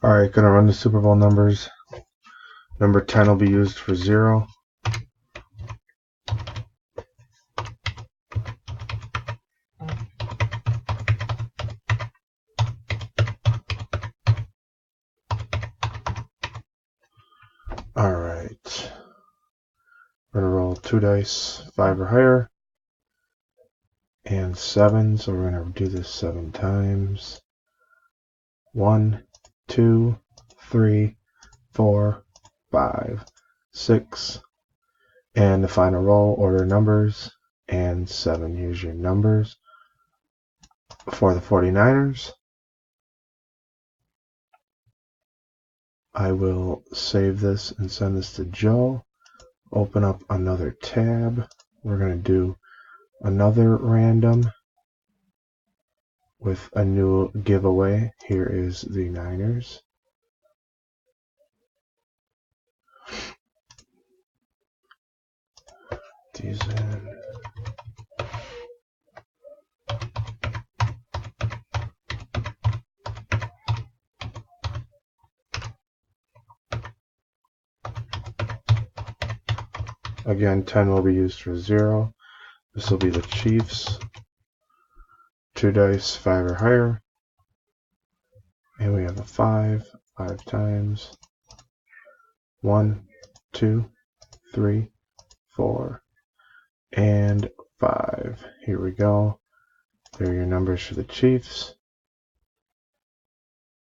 Alright, gonna run the Super Bowl numbers. Number 10 will be used for 0. Alright. We're gonna roll 2 dice, 5 or higher, and 7, so we're gonna do this 7 times. 1, 2, 3, 4, 5, 6, and the final roll, order numbers, and 7. Here's your numbers for the 49ers. I will save this and send this to Joe. Open up another tab. We're going to do another random with a new giveaway. Here is the Niners. These in. Again, 10 will be used for 0. This will be the Chiefs. 2 dice, 5 or higher. And we have a 5 times. 1, 2, 3, 4, and 5. Here we go. There are your numbers for the Chiefs.